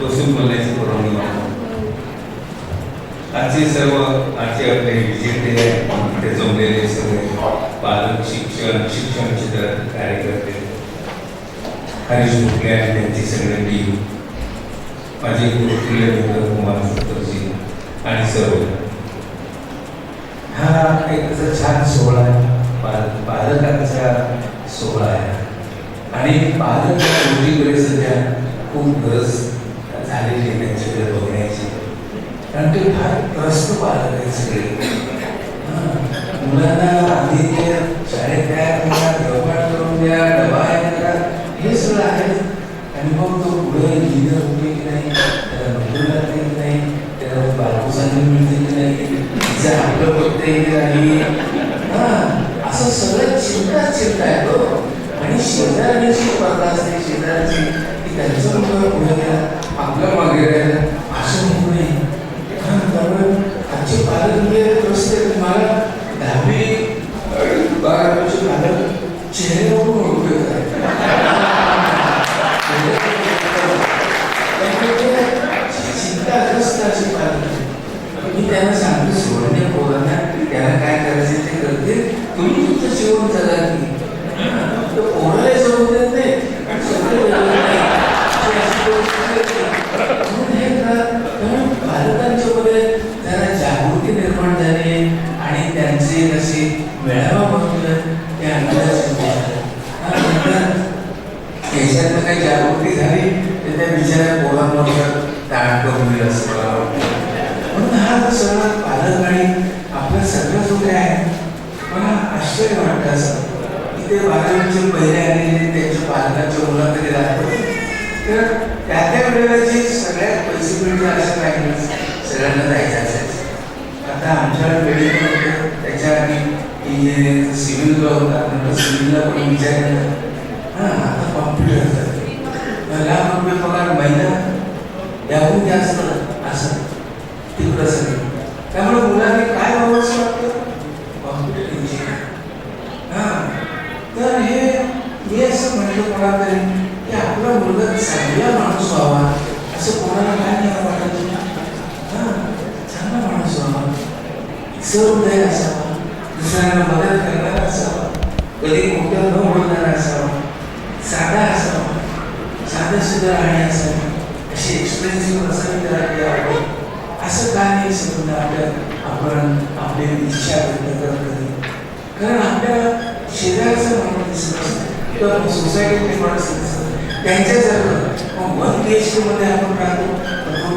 बसून बोलण्याची परवानगी मागतो. आजचे सर्व आजचे आपले विजेते इथे जमलेले सगळे पालक, शिक्षण क्षेत्रातील कार्यकर्ते, हरीश भोकले आणि त्यांची सगळे टीम, माझे गुरुकुले मित्र कुमार सत्तरजी आणि सर्व, हा एक असा छान सोहळा आहे, पालकांचा सोहळा आहे. आणि पालक मुलीकडे सध्या खूप गरज झालेली आहे त्यांच्याकडे बघण्याची, कारण ते फार त्रस्त पालक आहेत सगळे. मुलांना आधी शाळेत तयार करा, गृहपाठ करून द्या, डबा करा, हे सगळं आहे. आणि मग तो पुढे लिहिलं होते की नाही, त्याला नोकरी लागते की नाही, त्याला बालपुसांनी मिळते की नाही, तिचं आपलं बघते की नाही, असं सगळं चिंता आहे तो. आणि शेजाऱ्याची स्पर्धा असते, शेजाऱ्याची की त्यांचं मुलं पुढे गेला, आपल्या मागे राहिला, असं होऊ नये. त्यामुळे आजचे पालक म्हणजे त्रस्त आहेत. मला 10वी-12वीचे पालक चेहऱ्यावरून ओळखू येतात. चिंताग्रस्त असे पालक. मी त्यांना सांगतो सोडणे पोरांना, त्यांना काय करायचं ते करते, तुम्ही तुमचं जीवन जगा की पोराला जगू देत नाही. पालकांच्या मध्ये जरा जागृती निर्माण झाली आणि त्यांचे जसे मेळावा बनवलं ते अंदाज याच्यात काही जागृती झाली तर त्या बिचाऱ्या पोरांवर ताण करून दिलं असं मला वाटतं. म्हणून हा सगळा पालक आणि आपल्या सगळं जो काय आहे, मला आश्चर्य वाटतं असं की ते 12वीचे पहिले आलेले त्यांच्या पालकांच्या मुलाकडे दाखवले तर त्या वेळेला जे सगळ्यात पैसे मिळते असं काही सगळ्यांना जायचं असायचं. आता आमच्या वेळेला होतं त्याच्या आधी इंजिनिअरिंग सिव्हिल लॉ होता, नंतर सिव्हिलला पण विचार केला, आता कॉम्प्युटर लाख रुपये पगार महिना याहून जास्त असं तिकडं सगळं. त्यामुळे मुलांनी काय व्हावं असं वाटतं, कॉम्प्युटर इंजिनियर. तर हे मी असं म्हटलं कोणा तरी की आपला मुलगा चांगला माणूस व्हावा, असं कोणाला काय नाही वाटत. चांगला माणूस व्हावा, सहृदय असावा, दुसऱ्यांना मदत करणारा असावा, कधी मोठ्या न बोलणारा असावा, साधा असावा, साधं सुद्धा राहणे असावे, अशी एक्सप्रेसिव्ह असावी त्याला आवड. असं का नाही समजलं आपण आपली इच्छा व्यक्त करत. कारण आपल्याला शेजारचं माणूस दिसत असतं किंवा सोसायटीतले माणूस दिसत, त्यांच्यासारखं 1 BHK मध्ये आपण राहतो, 2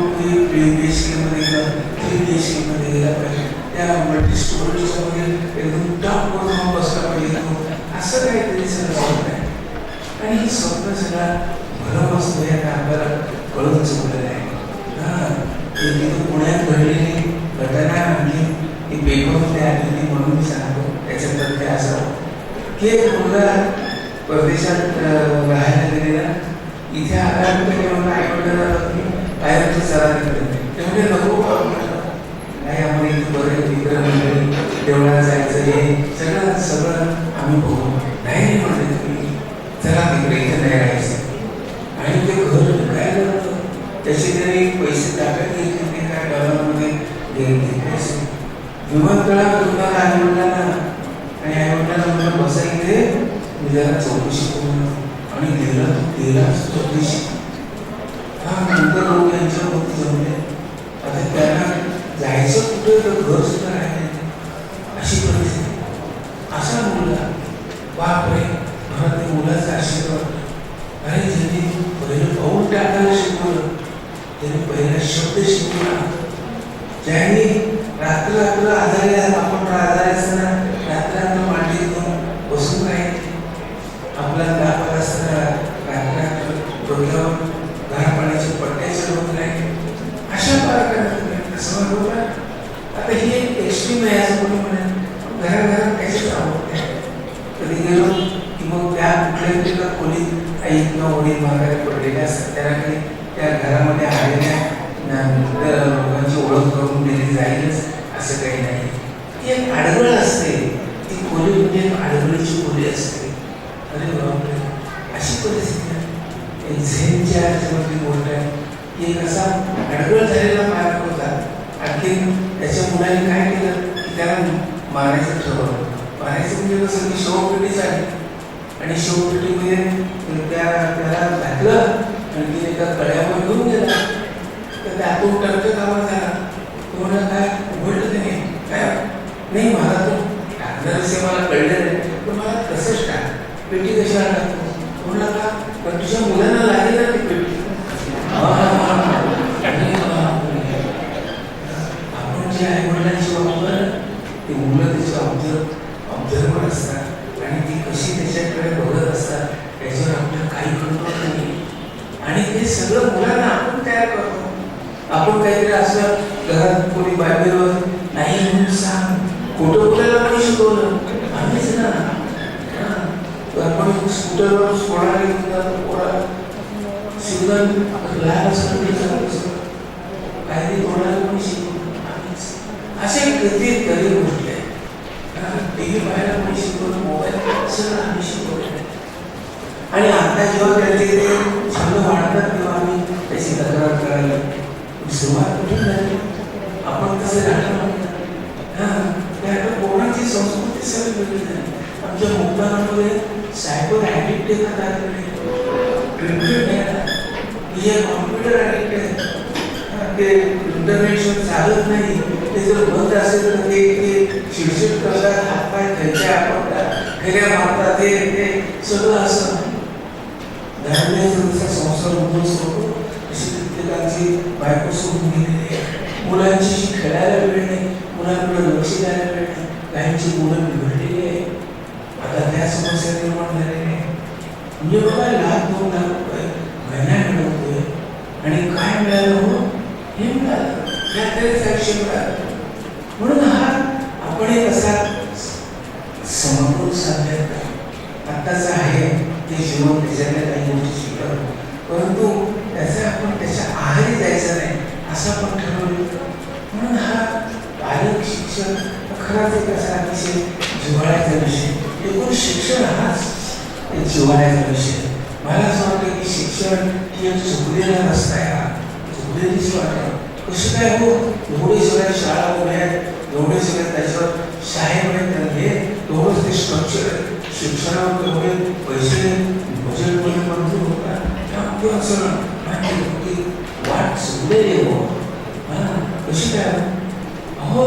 BHK मध्ये किंवा 3 BHK मध्ये गेला पाहिजे, त्या मल्टी स्टोरेजच्या मध्ये एकदम टॉप वर जाऊन बसला पाहिजे, असं काहीतरी सगळं स्वप्न आहे. आणि ही स्वप्न सगळा भलं असतो हे आपल्याला कळून चुकलेलं आहे. पुण्यात घडलेली घटना म्हणजे ती पेपरमध्ये आलेली म्हणून मी सांगतो. त्याच्यात तथ्य असं की एक मुलगा परदेशात राहायला गेलेला, इथे आल्यानंतर मला ऐकवलेला बाहेरची सराव करते, ते म्हणजे नको काय आम्हाला इथे बरे मित्र मंडळी देवळात जायचं, हे सगळं आम्ही बघू. नाही म्हणले तुम्ही चला तिकडे, इथे नाही राहायचं. आणि ते घर विकायला त्याचे तरी पैसे ताब्यात घेतले, ते काय डॉलरमध्ये घेतले पैसे. विमानतळात तुम्हाला आईवडिलांना आणि आईवडिलांना मला बसायचे, मी जरा चौकशी करून आणि गेला चौकशी. नंतर लोक यांच्या होती जमले. आता त्यांना जायचं कुठे तर घर सुद्धा राहिले, अशी परिस्थिती. असा मुलगा बापरे, मला ते मुलाचा आशीर्वाद. अरे ज्यांनी पहिलं पाऊल टाकायला शिकवलं, त्यांनी पहिला शब्द शिकवला, ज्यांनी रात्र आजारी आपण आजारी असताना रात्र मांडी घेऊन बसून राहील, आपला दाखवत असताना रात्र डोक्यावर गार पाण्याच्या पट्ट्याचे लोक राहील, अशा पालकांना असं बरोबर. आता ही एक एक्स्ट्रीम आहे असं कोणी म्हणेल, घराघरात त्याचीच आवडते. कधी गेलो की मग त्या कुठल्या तरी खोलीत आई किंवा वडील मागायला पडलेले असतात, त्यांना काही त्या घरामध्ये आलेल्या लोकांची ओळख करून दिली जाईलच असं काही नाही. ती एक आडगळ असते, ती खोली म्हणजे एक आडगळीची खोली असते. अरे बापरे, अशी परिस्थिती आहे. झेनच्या ह्याच्यामधली गोष्ट आहे की एक असा अडगळ झालेला पालक होता. आणखी त्याच्या मुलाने काय केलं की त्याला मारायचं ठरवलं. मारायचं म्हणजे कसं की शवपेटी झाली आणि शवपेटीमध्ये त्याला घातलं आणि तिने एका कड्यावर घेऊन गेला. तर त्यातून टर्च कामा झाला. तो म्हणा काय उघडलं त्याने काय नाही मला तो टाकणार असे मला कळलं नाही पण मला तसंच टाक पेटी कशाला टाकतो म्हणला का पण तुझ्या मुलांना लागेल ना ती पेटी. आपण जे आई वडिलांची वापर ते मुलं त्याची ऑब्झर्वर असतात आणि ती कशी त्याच्याकडे बघत असतात त्याच्यावर आपल्याला काही कंट्रोल नाही. आणि ते सगळं मुलांना आपण तयार करतो. आपण काहीतरी असं घरात कोणी बायबलवर नाही म्हणून सांग खोटं बोलायला कोणी शिकवलं आम्हीच ना. आपण स्कूटरवर सोडायला घेऊन जातो पोळा सिग्नल लहान असं काहीतरी कोणाला कोणी शिकवलं आम्हीच. असे कितीतरी गोष्टी आहेत. टी व्ही पाहायला कोणी शिकवलं मोबाईल सगळं आम्ही शिकवलं. आणि आता जेव्हा त्याचे ते छंद वाढतात तेव्हा आम्ही त्याची तक्रार करायला सुरुवात कुठून झाली. आपण तसं राहणार त्या कोणाची संस्कृती सगळी वेगळी झाली. आमच्या मुक्तानामध्ये सायबर ॲडिक्ट आहे हे कॉम्प्युटर ॲडिक्ट आहे. ते इंटरनेटशिवाय चालत नाही. ते जर बंद असेल तर ते चिडचिड करतात हातपाय खेळच्या आपणतात फेऱ्या मारतात ते सगळं असं घरातल्या संसार उद्ध्वस्त होतो. अशी प्रत्येकाची बायको सोडून गेलेली आहे. मुलांची खेळायला वेळ नाही मुलांकडे लक्ष द्यायला वेळ नाही. काहींची मुलं बिघडलेली आहे. आता त्या समस्या निर्माण झालेल्या आहे. म्हणजे बघा ₹1,00,000-2 लाख रुपये महिना मिळवतोय आणि काय मिळालं हो हे मिळालं यातच आयुष्य मिळालं. म्हणून हा आपण एक असा समतोल साधण्याचा आत्ताचा आहे ते जीवन त्याच्यातल्या काही गोष्टी शिकवलं परंतु त्याचा आपण त्याच्या आहारी जायचं नाही असं आपण ठरवलं. म्हणून हा पालक शिक्षण खराच एक असा अतिशय जिव्हाळ्याचा विषय. एकूण शिक्षण हाच एक जिव्हाळ्याचा विषय. मला असं वाटतं की शिक्षण ही एक चुकलेला रस्ता आहे. हा चुकलेलीच वाटतं कशी काय हो एवढे सगळ्या शाळा उभ्या आहेत एवढे सगळे त्याच्यावर शाळेमध्ये एवढंच ते स्ट्रक्चर आहे. शिक्षणावर एवढे पैसे बजेटमध्ये मंजूर होतात असं वाट चुकलेली हो कशी काय अहो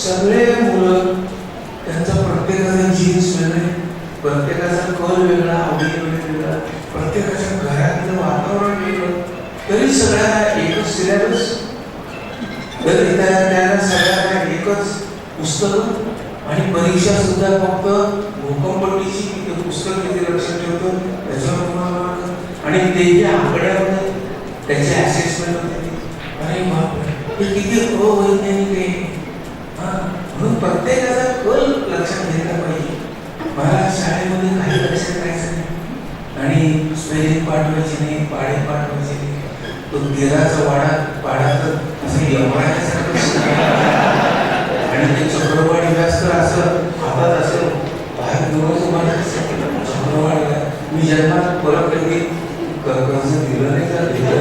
सगळे मुलं त्यांचा प्रत्येकाचा जीन्स वेगळे प्रत्येकाचा कल वेगळा आवडी वेगळा प्रत्येकाच्या घरातलं वातावरण वेगळं तरी सगळ्यांना एकच सिलेबस तरी त्याला सगळ्यांना एकच पुस्तकं आणि परीक्षा सुद्धा फक्त भूकंपट्टीची ते पुस्तक किती लक्षात ठेवतो त्याच्यावर तुम्हाला आणि तेही आकड्यामध्ये त्याचे असेसमेंट होते. अरे बापरे हे किती अवैज्ञानिक आहे. म्हणून प्रत्येकाचा कल लक्षात घेतला पाहिजे. मला शाळेमध्ये काही लक्षात राहायचं नाही आणि स्पेलिंग पाठवायची नाही पाढे पाठवायचे नाही. तो गेराचा पाढा तर असं यमराजासारखं आणि ते चक्रवाढी व्यास तर असं हातात असं बाहेर दिवस चक्रवाढी मी जन्मात परत कधी कर्ज दिलं नाही का दिलं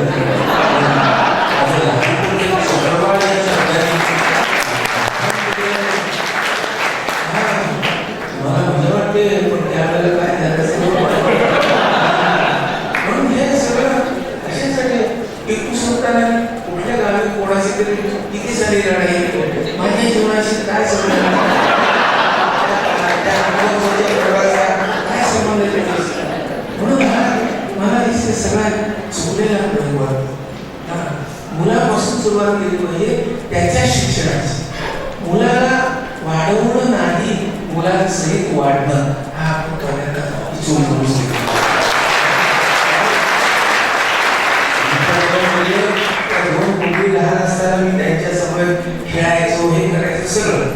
चक्रवाढी मला मजा वाटते पण त्यावेळेला काय झालं म्हणून हे सगळं कशासाठी एकूण स्वतःला कुठल्या गावी कोणाशी तरी किती सारी लढाई माझ्या जीवनाशी काय संबंध काय संबंध म्हणून मला इथे सगळ्या चुकलेला मुलापासून सुरुवात केली पाहिजे त्याच्या शिक्षणाची. मुलाला वाढवणं नाही मुलांसहित वाढणं हा आपण करण्याचा इच्छुक करू शकतो. दोन मुली लहान असताना मी त्यांच्या समोर खेळायचो हे करायचं सगळं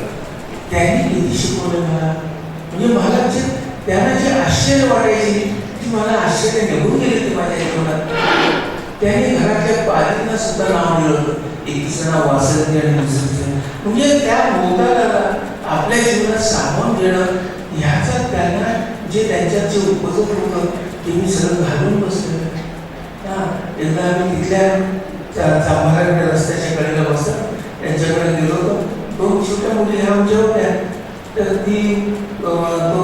त्यांनी किती शिकवलं मला. म्हणजे मला जे त्यांना जे आश्चर्य वाटायची ती मला आश्चर्य निघून गेली ती माझ्या जीवनात. त्यांनी घरातल्या पालींना सुद्धा नाव दिलं एकीचं नाव वासंती आणि दुसरीचं म्हणजे त्या मोताला आपल्या जीवनात सामावून घेणं ह्याचा त्यांना जे त्यांच्यात जे उपजत होतं ते मी सगळं घालून बसलेलं. एकदा आम्ही तिथल्या चांभाराकडे रस्त्याच्या कडेला बसतात त्यांच्याकडे गेलो होतो. 2 छोट्या मुली ह्या आमच्या होत्या. तर ती तो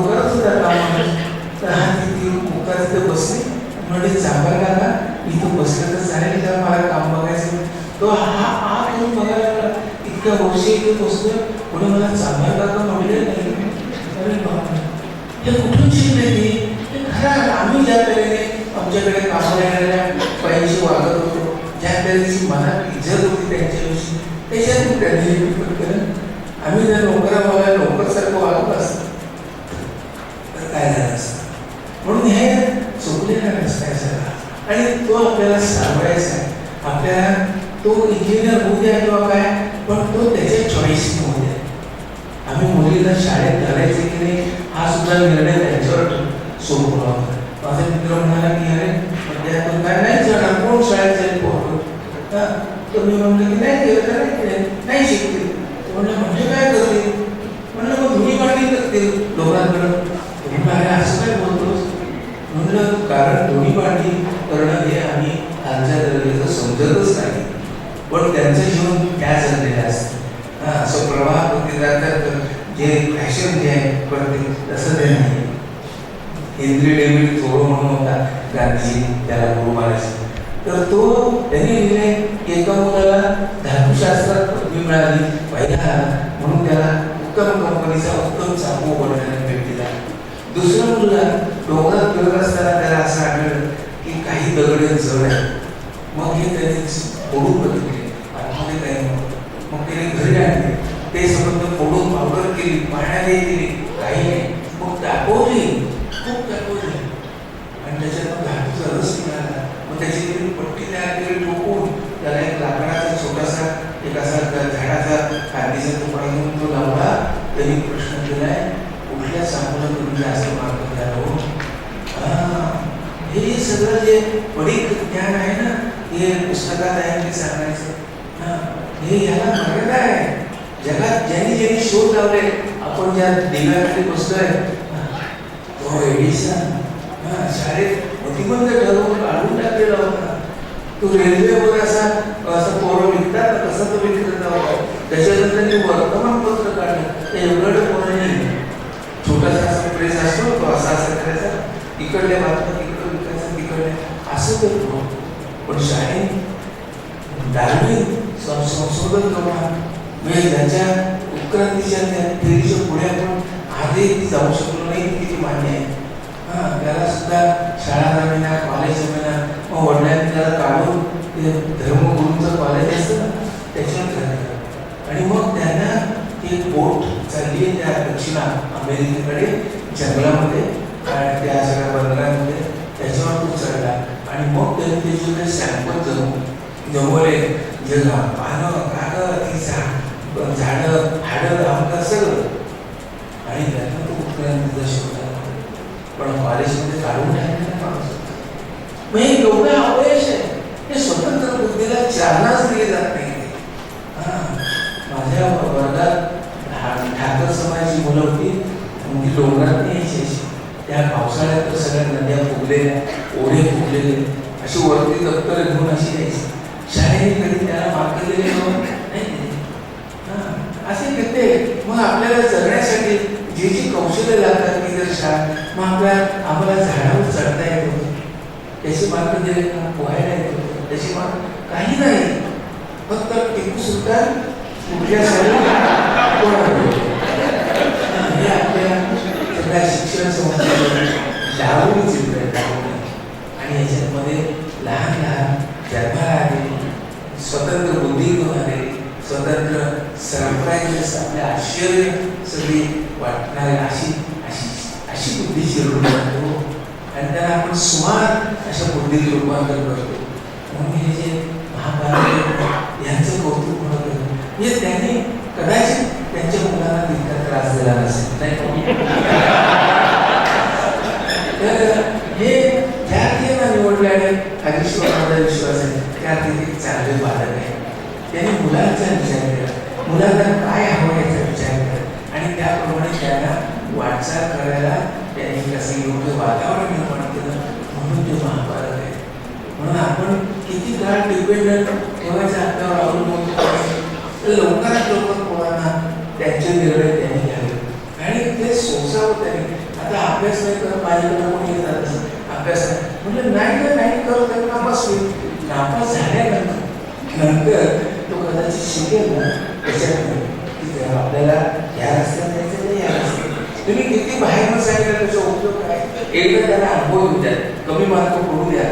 करत होता कामामध्ये. तर हा ती मुका तिथे बसली म्हणजे चांभार काका इथं बसलं तर चालेल का, मला काम बघायचं. तो हा घेऊन बघायला लागला. इतक्या वर्षी इथे बसतोय म्हणून मला चांभार काका म्हणले नाही. अरे बाबा हे कुठून शिकले ती. हे खरं आम्ही ज्या तऱ्हेने आमच्याकडे कामाला येणाऱ्या बाईंशी वागत होतो, ज्या तऱ्हेची मनात इज्जत होती त्यांच्याविषयी, त्याच्यातून त्यांनी रिपोर्ट केलं. आम्ही जर नोकराला नोकरसारखं वागत असतो तर काय झालं असतं. म्हणून हे चुकलेला रस्ता आहे सगळा आणि तो आपल्याला सावरायचा आहे. आपल्याला तो इंजिनियर होऊ द्या किंवा काय, पण तो त्याच्या चॉईसने होऊ द्या. आम्ही मुलीला शाळेत घालायचे की नाही हा सुद्धा निर्णय त्यांच्यावर सोपवला होता. माझा मित्र म्हणाला की अरे त्यातून काय नाही जाणार, कोण शाळेत जाईल पोहोचतो. तर मी म्हणलं की नाही गेलं तर नाही शिकते. म्हणलं म्हणजे काय करते. म्हणलं मग धुणी भांडी करते लोकांकडं. धुणी भांडी असं काय बोलतोस. म्हणलं कारण धुणी भांडी करणं हे आम्ही आमच्या दर्जाचं समजतच नाही, पण त्यांचं जीवन त्या जगलेलं असतं. असं प्रवाह होते जातात जे फॅशन जे आहे करते तसं ते नाही. हेनरी डेव्हिड थोरो म्हणून होता गांधीजी, त्याला गुरु मानायचे. तर तो त्यांनी लिहिले एका मुलाला धातुशास्त्रात पदवी मिळाली पहिला म्हणून त्याला उत्तम कंपनीचा उत्तम चाकू बनवण्याने भेट दिला. दुसरा मुलगा डोंगरात फिरत असताना त्याला असं आढळलं की काही दगडे जड आहेत. मग हे त्याने फोडून बघितले, आतमध्ये काही नव्हतं. मग त्याने घरी आणले, ते संबंध फोडून पावडर केली, पाण्याने केली, काही नाही. मग दाखवली, खूप दाखवली आणि त्याच्यात धातूचा रस मिळाला. मग त्याची तरी पट्टी तयार केली ठोकून, त्याला एक लाकडाचा छोटासा एक असा झाडाचा कांदीचा तुकडा घेऊन तो लावला. त्यांनी प्रश्न केलाय कुठल्या सामूला तुम्ही जास्त मार्ग द्यालो. हे सगळं जे पडीक ज्ञान आहे ना, हे पुस्तकात आहे ते सांगायचं. हे याला मर्यादा आहे. जगात ज्यांनी ज्यांनी शोध लावले, आपण ज्या दिव्याखाली बसतोय तो एडिसन शाळेत प्रतिबंध ठरवून काढून टाकलेला होता. तो रेल्वेवर असा पोरं विकतात ना तसा तो विकत होता. त्याच्यानंतर त्यांनी वर्तमानपत्र काढलं. ते एवढं पोरांनी छोटासा असा प्रेस असतो तो असा करायचा, इकडल्या बातम्या तिकडं विकायचा, तिकडल्या असं करतो. पण शाळेत डार्विन संशोधन करून म्हणजे त्याच्या उत्क्रांतीच्या त्या फेरीच्या पुढे आपण आजही जाऊ शकलो नाही, किती मान्य आहे. त्याला सुद्धा शाळा जमिना कॉलेज जमिना मग वडिलांनी त्याला काढून ते धर्मगुरूंचं कॉलेज असतं ना त्याच्यावर झालं. आणि मग त्यांना ती बोट चालली आहे त्या दक्षिण अमेरिकेकडे जंगलामध्ये आणि त्या सगळ्या बंदरामध्ये त्याच्यावर तो चढला. आणि मग त्यांनी त्याचे काही सॅम्पल जमवले जगा पानं कागद ती झाडं हाडं आमका सगळं. आणि त्यातून तो उत्क्रांतीचा शोध झाला. पण कॉलेजमध्ये काढून टाकले माणूस. मग हे एवढं अपयश आहे. हे स्वतंत्र बुद्धीला चालनाच दिली जात नाही. माझ्या वर्गात ठाकर समाजाची मुलं होती, ती डोंगरात यायची. त्या पावसाळ्यात तर सगळ्या नद्या फुगलेल्या, ओढे फुगलेले, अशी वरती दप्तर घेऊन अशी यायची. शाळेने कधी त्याला मार्क दिले नाही. असे किती मग आपल्याला जगण्यासाठी जी जी कौशल्य लागतात की जर शाळा मग आम्हाला झाडावर चढता येत होतं, त्याची मार्क दिले का पोहायला येत होतं, त्याची मार्क काही नाही. फक्त टिपू सुलतान कुठल्या हे आपल्या सगळ्या शिक्षण संस्थेवर लावून चित्र आणि याच्यामध्ये लहान लहान जन्माला आले, स्वतंत्र बुद्धी घेऊन आले, स्वतंत्र सरप्राईज आपल्या आश्चर्य सगळी वाटणारी अशी अशी अशी बुद्धीची रूपांतर आणि त्याला आपण सुमार अशा बुद्धीत रूपांतर करतो. म्हणून हे जे महाभारत यांचं कौतुक म्हणत होतं म्हणजे त्यांनी कदाचित त्यांच्या मुलांना तितका त्रास दिला नसेल नाही. तर हे ज्या ना निवडल्याने हरीश्वर माझा विश्वास आहे त्या एक चांगले बालक आहे. त्यांनी मुलांचा विचार केला, मुलांना काय हवं याचा विचार केला आणि त्याप्रमाणे त्यांना वाटचाल करायला त्यांनी कसं योग्य वातावरण निर्माण केलं. म्हणून ते महाभारत आहे. म्हणून आपण किती काळ डिपेंडंट ठेवायचं हातावर अवलंबून तर लवकरात लवकर पोरांना त्यांचे निर्णय त्यांनी घ्यावे आणि ते सोसावं त्यांनी. आता अभ्यास नाही करत, माझ्याकडे कोणी येतात असं अभ्यास नाही म्हणजे नाही करत तर नापास होईल. नापास झाल्यानंतर तो कदाचित शिकेल ना त्याच्यात की आपल्याला या रस्त्यात जायचं नाही, या रस्त्यात तुम्ही किती बाहेर सांगितलं त्याचा उपयोग काय. एकदा त्याला अनुभव येऊ द्या, कमी मार्क पडू द्या,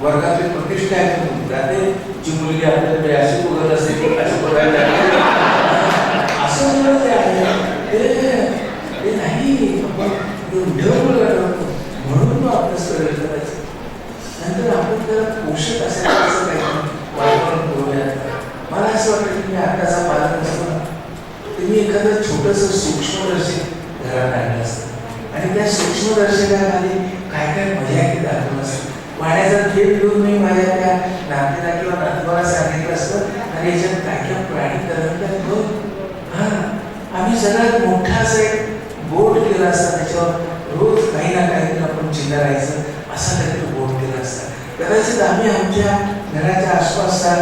वर्गातली प्रतिष्ठा जाते. जी मुलगी आपल्याकडे अशी बघत असते ती अशी बघायला असं म्हणून ते आहे ते नाही. आपण म्हणून तो अभ्यास करायचा. नंतर आपण त्याला पोषक असेल असं काही वातावरण करूया. मला असं वाटतं की मी आताचा पालक असतो ना तुम्ही एखादं छोटंसं सूक्ष्मदर्शी घरात आणलं असतं आणि त्या सूक्ष्मदर्शकाखाली काय मजा की दाखवलं असतं. पाण्याचा थेट घेऊन मी माझ्या त्या नातीला किंवा नातवाला सांगितलं असतं आणि याच्यात काय प्राणी करत आम्ही सगळ्यात मोठा असं एक बोर्ड केला असता, त्याच्यावर रोज काही ना काही आपण चिंतारायचं असा काहीतरी बोर्ड केला असता. कदाचित आम्ही आमच्या घराच्या आसपासचा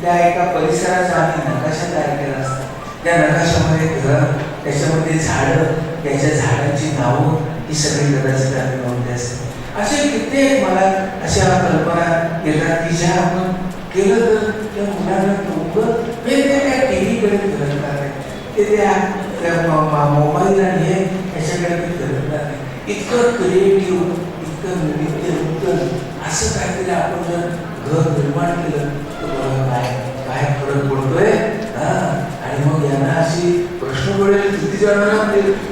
त्या एका परिसराचा आम्ही नकाशा तयार केला असता. त्या नकाशामध्ये घर, त्याच्यामध्ये झाडं, त्याच्या झाडांची नावं ही सगळी कदाचित आम्ही नोंदली असते. असे कित्येक मला अशा कल्पना येतात की ज्या आपण केलं तर त्या मुलांना वेगवेगळ्या टीव्हीकडे फिरकणार नाही, ते त्या मोबाईल आणि हे याच्याकडे फिरकणार नाही. इतकं क्रिएटिव्ह, इतकं उत्तम असं काहीतरी आपण जर घर निर्माण केलं तर काय फरक पडतोय. आणि मग यांना अशी प्रश्न पडेल किती जणांना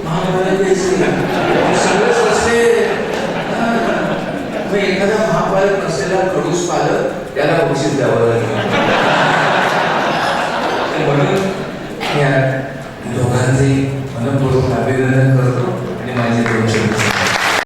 महाभारत सगळंच असते. मग एखादा महापालक नसलेला खडूस पालक त्याला बक्षीस द्यावं लागेल. म्हणून या दोघांचे मनपूर्वक अभिनंदन करतो आणि माझे दोन शब्द